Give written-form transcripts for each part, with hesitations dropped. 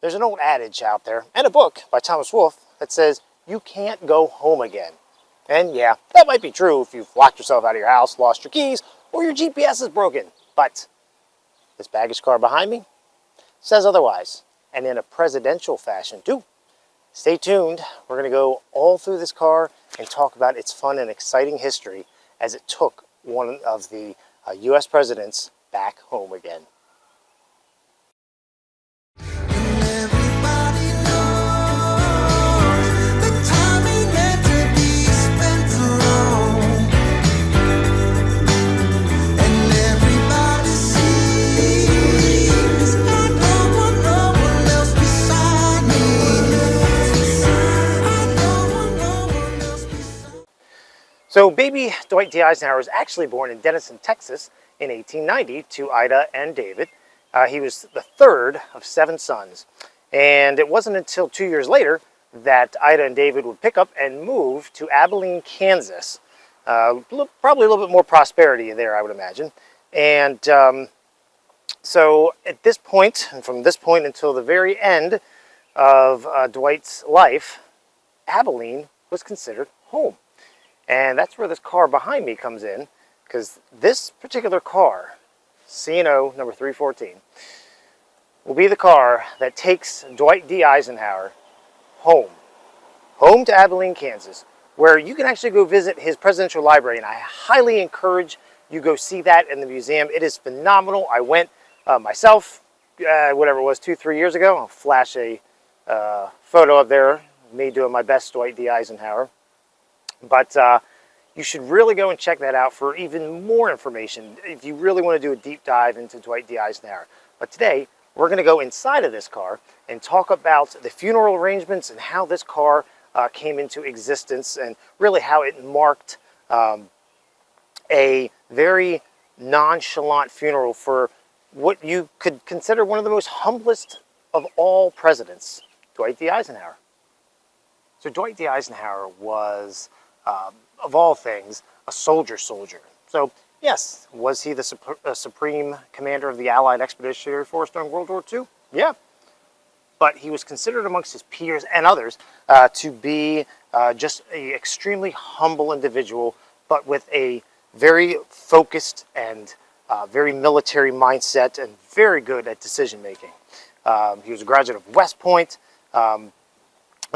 There's an old adage out there, and a book by Thomas Wolfe, that says, you can't go home again. And yeah, that might be true if you've locked yourself out of your house, lost your keys, or your GPS is broken. But this baggage car behind me says otherwise, and in a presidential fashion too. Stay tuned. We're going to go all through this car and talk about its fun and exciting history as it took one of the U.S. presidents back home again. So baby Dwight D. Eisenhower was actually born in Denison, Texas in 1890 to Ida and David. He was the third of 7 sons. And it wasn't until 2 years later that Ida and David would pick up and move to Abilene, Kansas. Probably a little bit more prosperity there, I would imagine. And so at this point, and from this point until the very end of Dwight's life, Abilene was considered home. And that's where this car behind me comes in, because this particular car, C&O number 314, will be the car that takes Dwight D. Eisenhower home to Abilene, Kansas, where you can actually go visit his presidential library, and I highly encourage you go see that in the museum. It is phenomenal. I went myself, whatever it was, 2-3 years ago. I'll flash a photo up there, me doing my best Dwight D. Eisenhower. But you should really go and check that out for even more information if you really want to do a deep dive into Dwight D. Eisenhower. But today, we're going to go inside of this car and talk about the funeral arrangements and how this car came into existence, and really how it marked a very nonchalant funeral for what you could consider one of the most humblest of all presidents, Dwight D. Eisenhower. So Dwight D. Eisenhower was, of all things, a soldier. So yes, was he the supreme commander of the Allied Expeditionary Force during World War II? Yeah. But he was considered amongst his peers and others to be just an extremely humble individual, but with a very focused and very military mindset, and very good at decision making. He was a graduate of West Point. And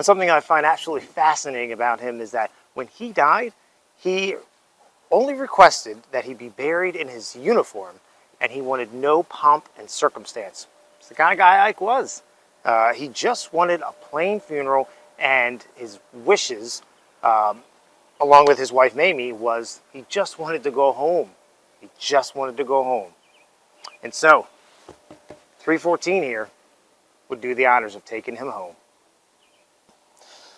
something I find absolutely fascinating about him is that when he died, he only requested that he be buried in his uniform, and he wanted no pomp and circumstance. It's the kind of guy Ike was. He just wanted a plain funeral, and his wishes, along with his wife Mamie, was he just wanted to go home. He just wanted to go home. And so, 314 here would do the honors of taking him home.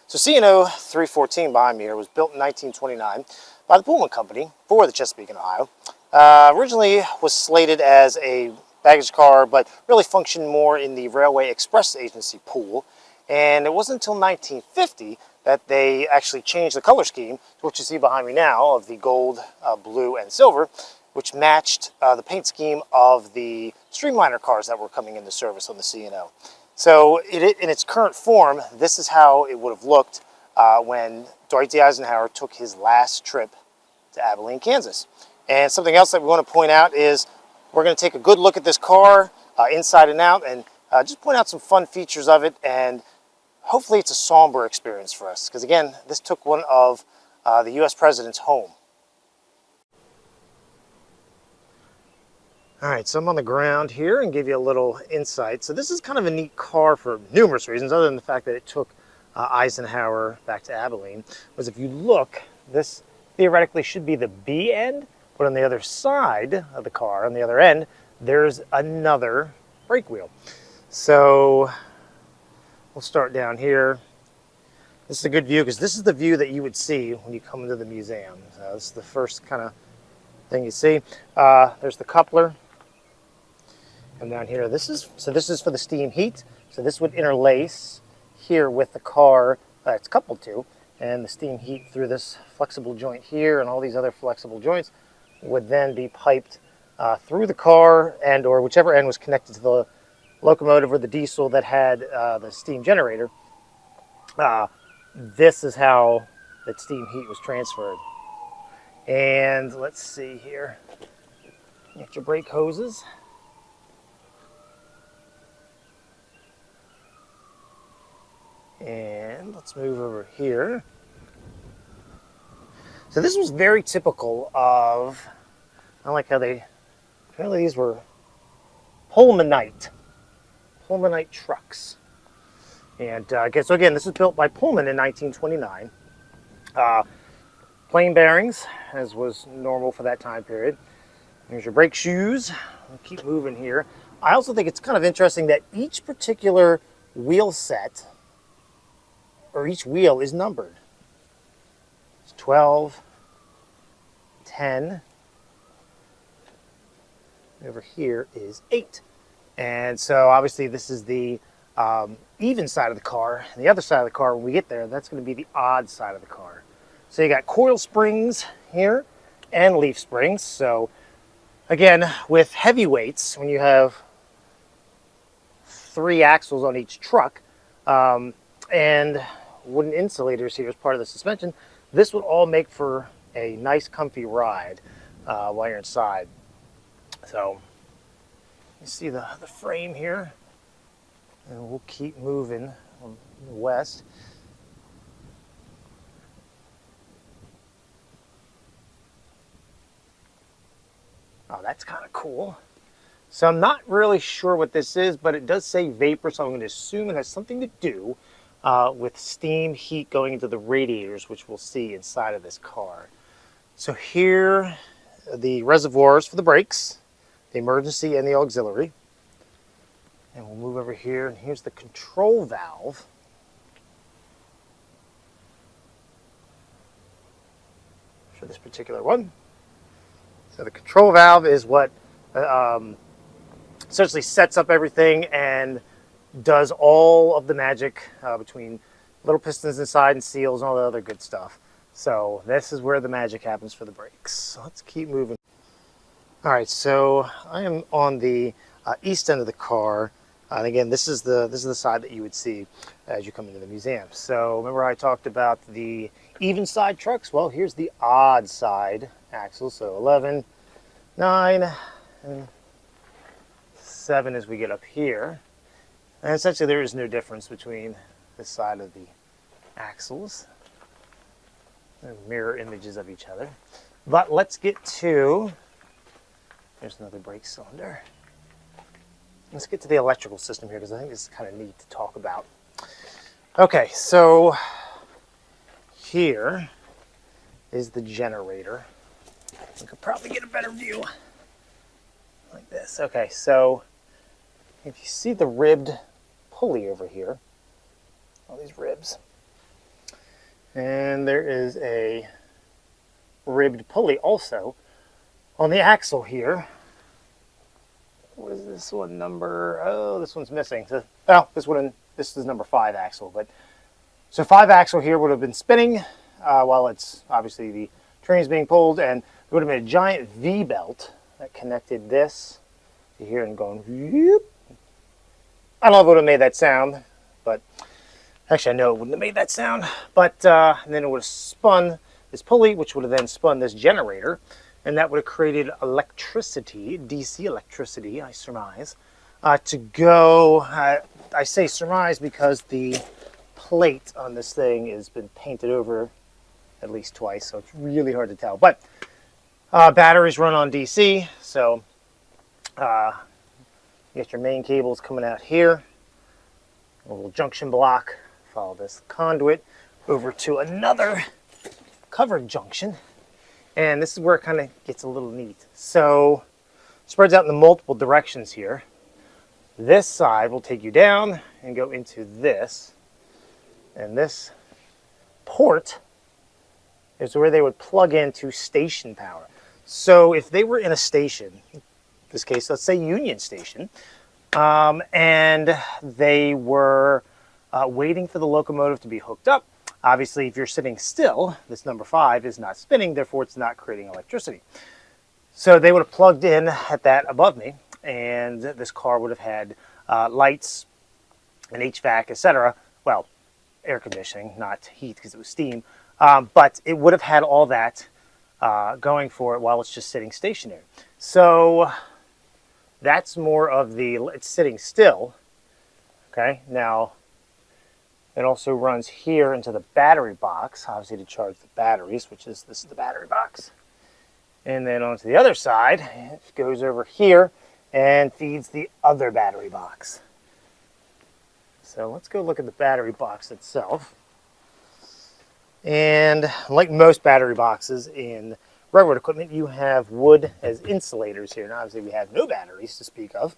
So C&O 314 behind me here was built in 1929 by the Pullman Company for the Chesapeake, Ohio. Originally was slated as a baggage car, but really functioned more in the Railway Express Agency pool. And it wasn't until 1950 that they actually changed the color scheme to what you see behind me now, of the gold, blue, and silver, which matched the paint scheme of the Streamliner cars that were coming into service on the C&O. So in its current form, this is how it would have looked when Dwight D. Eisenhower took his last trip to Abilene, Kansas. And something else that we want to point out is we're going to take a good look at this car inside and out, and just point out some fun features of it, and hopefully it's a somber experience for us, because again, this took one of the U.S. presidents home. All right, so I'm on the ground here and give you a little insight. So this is kind of a neat car for numerous reasons, other than the fact that it took Eisenhower back to Abilene. Was if you look, this theoretically should be the B end, but on the other side of the car, on the other end, there's another brake wheel. So we'll start down here. This is a good view, because this is the view that you would see when you come into the museum. So this is the first kind of thing you see. There's the coupler. And down here, this is for the steam heat. So this would interlace here with the car that it's coupled to, and the steam heat through this flexible joint here and all these other flexible joints would then be piped through the car, and or whichever end was connected to locomotive or the diesel that had the steam generator, this is how that steam heat was transferred. And let's see here. Get your brake hoses. And let's move over here. So this was very typical of, I like how apparently these were Pullmanite trucks. And so again, this was built by Pullman in 1929. Plain bearings, as was normal for that time period. Here's your brake shoes. I'll keep moving here. I also think it's kind of interesting that each particular wheel set, or each wheel, is numbered. It's 12, 10. Over here is 8. And so obviously this is the even side of the car. And the other side of the car, when we get there, that's going to be the odd side of the car. So you got coil springs here and leaf springs. So again, with heavy weights, when you have 3 axles on each truck, and wooden insulators here as part of the suspension, this would all make for a nice comfy ride while you're inside. So you see the frame here, and we'll keep moving west. Oh, that's kind of cool. So I'm not really sure what this is, but it does say vapor, so I'm going to assume it has something to do with steam heat going into the radiators, which we'll see inside of this car. So here are the reservoirs for the brakes, the emergency and the auxiliary. And we'll move over here, and here's the control valve. For this particular one. So the control valve is what essentially sets up everything and does all of the magic between little pistons inside and seals and all the other good stuff. So this is where the magic happens for the brakes. So let's keep moving. All right, so I am on the east end of the car. And again, this is the side that you would see as you come into the museum. So remember I talked about the even side trucks? Well, here's the odd side axles. So 11, 9, and 7 as we get up here. And essentially there is no difference between this side of the axles. They're mirror images of each other. But let's get to, there's another brake cylinder. Let's get to the electrical system here, because I think this is kind of neat to talk about. Okay, so here is the generator. We could probably get a better view like this. Okay, so if you see the ribbed pulley over here, all these ribs, and there is a ribbed pulley also on the axle here. What is this one number? Oh, this one's missing. So, this is number 5 axle. But so 5 axle here would have been spinning while it's obviously the train is being pulled, and there would have been a giant V belt that connected this to here and going. Whoop. I don't know if it would have made that sound, but actually I know it wouldn't have made that sound. But and then it would have spun this pulley, which would have then spun this generator. And that would have created electricity, DC electricity, I surmise, to go, I say surmise because the plate on this thing has been painted over at least twice, so it's really hard to tell. But batteries run on DC, so you get your main cables coming out here, a little junction block, follow this conduit over to another covered junction. And this is where it kind of gets a little neat. So it spreads out in the multiple directions here. This side will take you down and go into this. And this port is where they would plug into station power. So if they were in a station, in this case, let's say Union Station, and they were waiting for the locomotive to be hooked up, obviously, if you're sitting still, this number 5 is not spinning, therefore it's not creating electricity. So they would have plugged in at that above me, and this car would have had lights and HVAC, etc. Well, air conditioning, not heat because it was steam, but it would have had all that going for it while it's just sitting stationary. So that's more of the, it's sitting still. Okay, now it also runs here into the battery box, obviously to charge the batteries, which is, this is the battery box. And then onto the other side, it goes over here and feeds the other battery box. So let's go look at the battery box itself. And like most battery boxes in railroad equipment, you have wood as insulators here. Now obviously we have no batteries to speak of,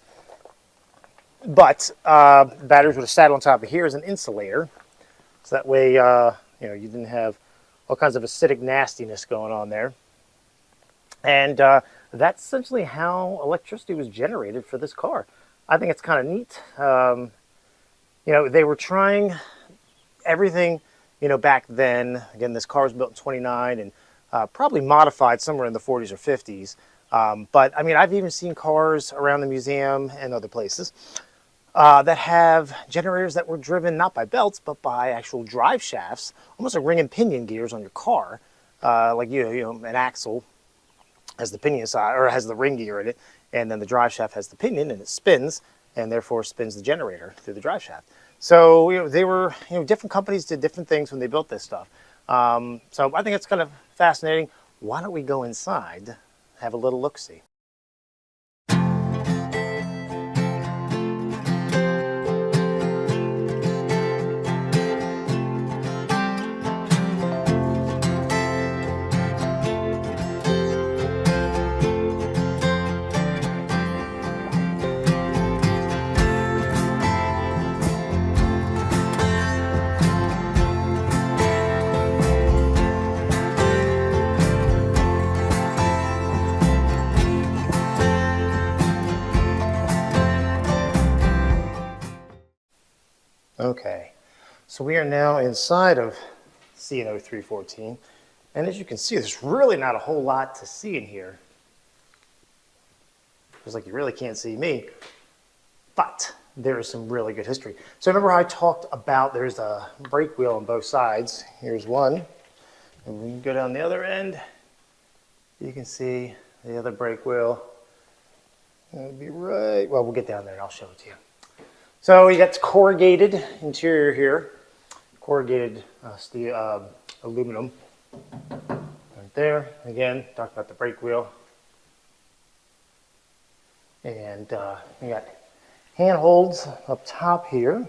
but batteries would have sat on top of here as an insulator. So that way, you know, you didn't have all kinds of acidic nastiness going on there. And that's essentially how electricity was generated for this car. I think it's kind of neat. You know, they were trying everything, you know, back then. Again, this car was built in 29 and probably modified somewhere in the 40s or 50s. But I mean, I've even seen cars around the museum and other places that have generators that were driven not by belts, but by actual drive shafts, almost like ring and pinion gears on your car. Like, you know, an axle has the pinion side, or has the ring gear in it, and then the drive shaft has the pinion, and it spins, and therefore spins the generator through the drive shaft. So, you know, they were, you know, different companies did different things when they built this stuff. So I think it's kind of fascinating. Why don't we go inside, have a little look-see? Okay, so we are now inside of C&O 314, and as you can see, there's really not a whole lot to see in here. Feels like you really can't see me, but there is some really good history. So remember how I talked about there's a brake wheel on both sides. Here's one, and we can go down the other end. You can see the other brake wheel. It'll be right, well, we'll get down there and I'll show it to you. So you got corrugated interior here, corrugated steel, aluminum right there. Again, talked about the brake wheel. And you got handholds up top here.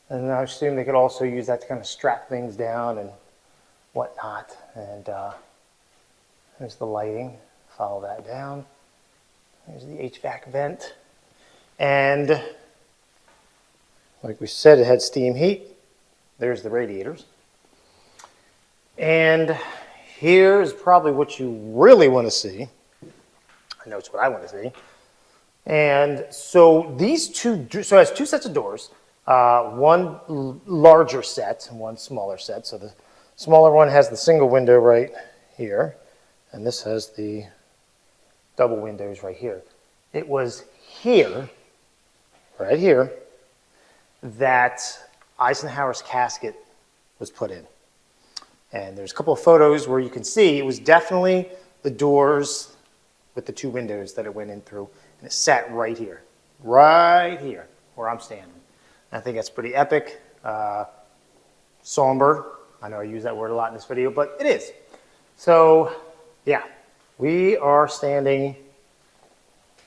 And I assume they could also use that to kind of strap things down and whatnot. And there's the lighting, follow that down. There's the HVAC vent. And like we said, it had steam heat. There's the radiators. And here's probably what you really want to see. I know it's what I want to see. And so these two, so it has two sets of doors. One larger set and one smaller set. So the smaller one has the single window right here. And this has the double windows right here. It was here, right here, that Eisenhower's casket was put in. And there's a couple of photos where you can see it was definitely the doors with the two windows that it went in through. And it sat right here where I'm standing. And I think that's pretty epic, somber. I know I use that word a lot in this video, but it is. So yeah, we are standing,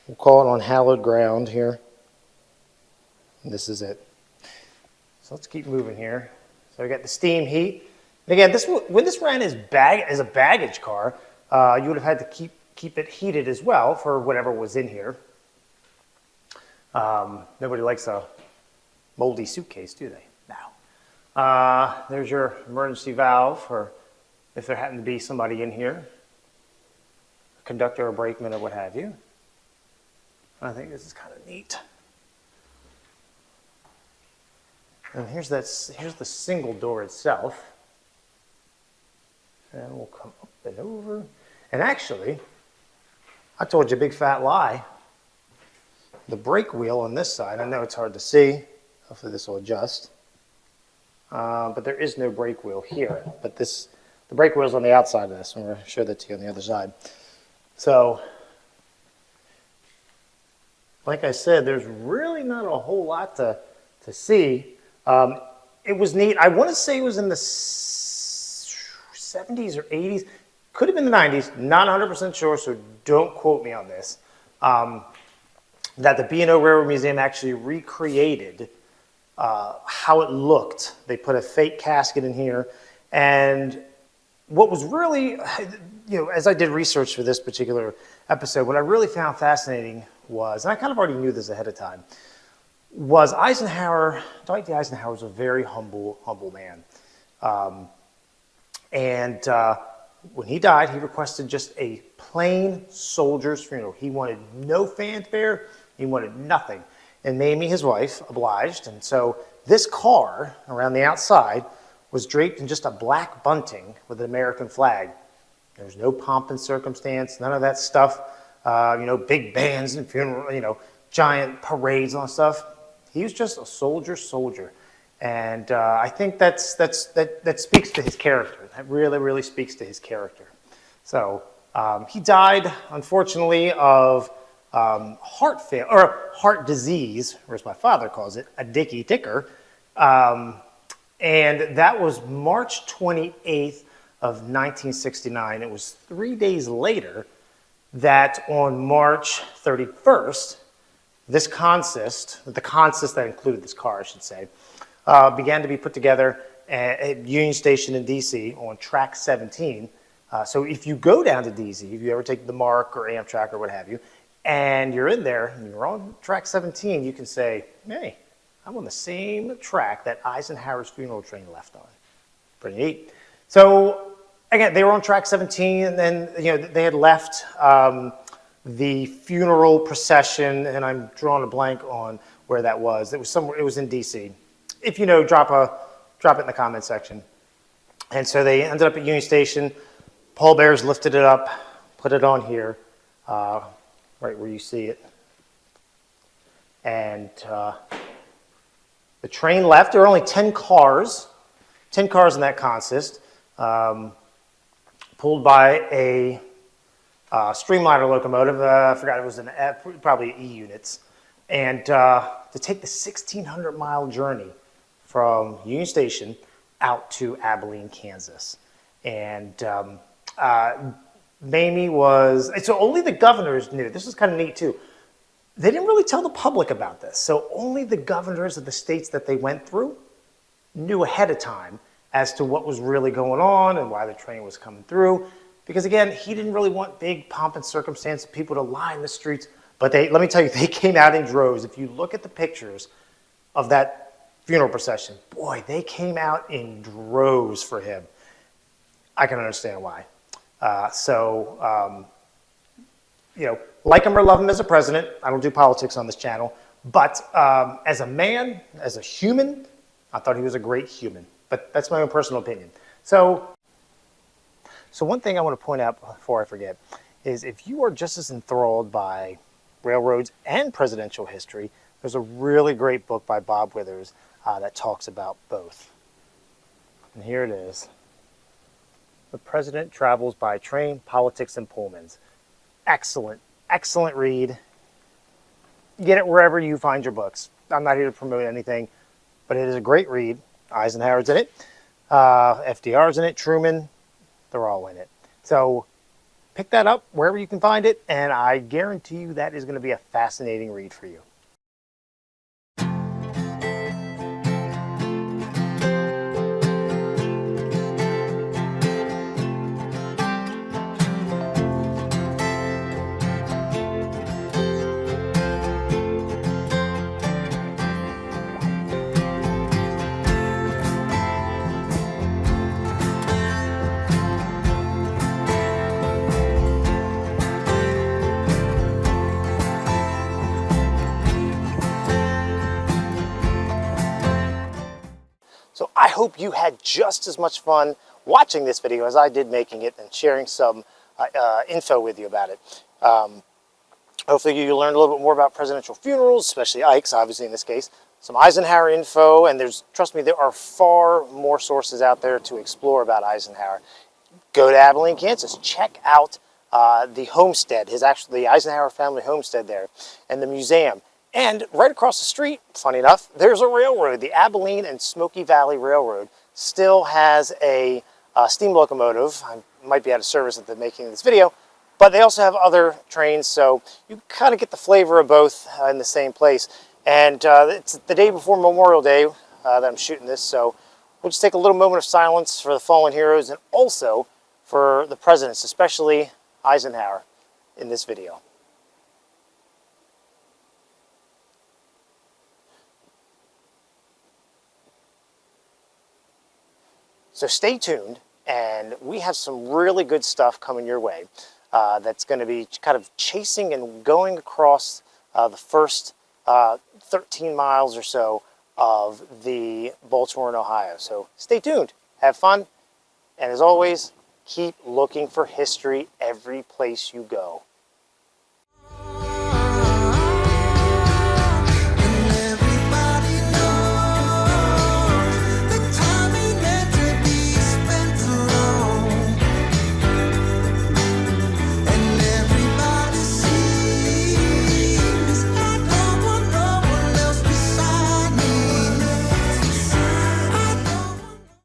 we'll call it on hallowed ground here. And this is it. So let's keep moving here. So we got the steam heat. And again, when this ran as a baggage car, you would have had to keep it heated as well for whatever was in here. Nobody likes a moldy suitcase, do they? No. There's your emergency valve for if there happened to be somebody in here, a conductor or brakeman or what have you. I think this is kind of neat. And here's the single door itself. And we'll come up and over. And actually, I told you a big fat lie. the brake wheel on this side. I know it's hard to see. Hopefully this will adjust. But there is no brake wheel here. But the brake wheel is on the outside of this. I'm going to show that to you on the other side. So, like I said, there's really not a whole lot to see. It was neat. I want to say it was in the 70s or 80s. Could have been the 90s. Not 100% sure, so don't quote me on this. That the B&O Railroad Museum actually recreated how it looked. They put a fake casket in here. And what was really, as I did research for this particular episode, what I really found fascinating was, and I kind of already knew this ahead of time, was Eisenhower. Dwight D. Eisenhower was a very humble man. When he died, he requested just a plain soldier's funeral. He wanted no fanfare. He wanted nothing. And Mamie, his wife, obliged. And so this car around the outside was draped in just a black bunting with an American flag. There's no pomp and circumstance, none of that stuff. Big bands and funeral, giant parades and all that stuff. He was just a soldier. And I think that speaks to his character. That really speaks to his character. So he died, unfortunately, of heart disease, or as my father calls it, a dicky ticker. And that was March 28th of 1969. It was 3 days later that on March 31st, the consist that included this car, I should say, began to be put together at Union Station in D.C. on track 17. So if you go down to D.C., if you ever take the MARC or Amtrak or what have you, and you're in there and you're on track 17, you can say, hey, I'm on the same track that Eisenhower's funeral train left on. Pretty neat. So again, they were on track 17, and then they had left the funeral procession, and I'm drawing a blank on where that was. It was somewhere. It was in D.C. If you know, drop it in the comment section. And so they ended up at Union Station. Pallbearers lifted it up, put it on here, right where you see it. And the train left. There were only 10 cars in that consist, pulled by a streamliner locomotive. I forgot it was probably E units. And to take the 1,600-mile journey from Union Station out to Abilene, Kansas. And Mamie was, so only the governors knew. This was kind of neat too. They didn't really tell the public about this. So only the governors of the states that they went through knew ahead of time as to what was really going on and why the train was coming through. Because again, he didn't really want big pomp and circumstance, people to line the streets. But let me tell you, they came out in droves. If you look at the pictures of that funeral procession, boy, they came out in droves for him. I can understand why. Like him or love him as a president, I don't do politics on this channel, but as a man, as a human, I thought he was a great human. But that's my own personal opinion. So one thing I want to point out before I forget is if you are just as enthralled by railroads and presidential history, there's a really great book by Bob Withers that talks about both. And here it is. The President Travels by Train, Politics, and Pullmans. Excellent read. Get it wherever you find your books. I'm not here to promote anything, but it is a great read. Eisenhower's in it. FDR's in it. Truman. They're all in it. So pick that up wherever you can find it, and I guarantee you that is going to be a fascinating read for you. So I hope you had just as much fun watching this video as I did making it and sharing some info with you about it. Hopefully you learned a little bit more about presidential funerals, especially Ike's, obviously in this case. Some Eisenhower info, and trust me, there are far more sources out there to explore about Eisenhower. Go to Abilene, Kansas. Check out the homestead, the Eisenhower family homestead there, and the museum. And right across the street, funny enough, there's a railroad. The Abilene and Smoky Valley Railroad still has a steam locomotive. I might be out of service at the making of this video, but they also have other trains, so you kind of get the flavor of both in the same place. And it's the day before Memorial Day that I'm shooting this, so we'll just take a little moment of silence for the fallen heroes and also for the presidents, especially Eisenhower, in this video. So stay tuned, and we have some really good stuff coming your way that's going to be kind of chasing and going across the first 13 miles or so of the Baltimore and Ohio. So stay tuned, have fun, and as always, keep looking for history every place you go.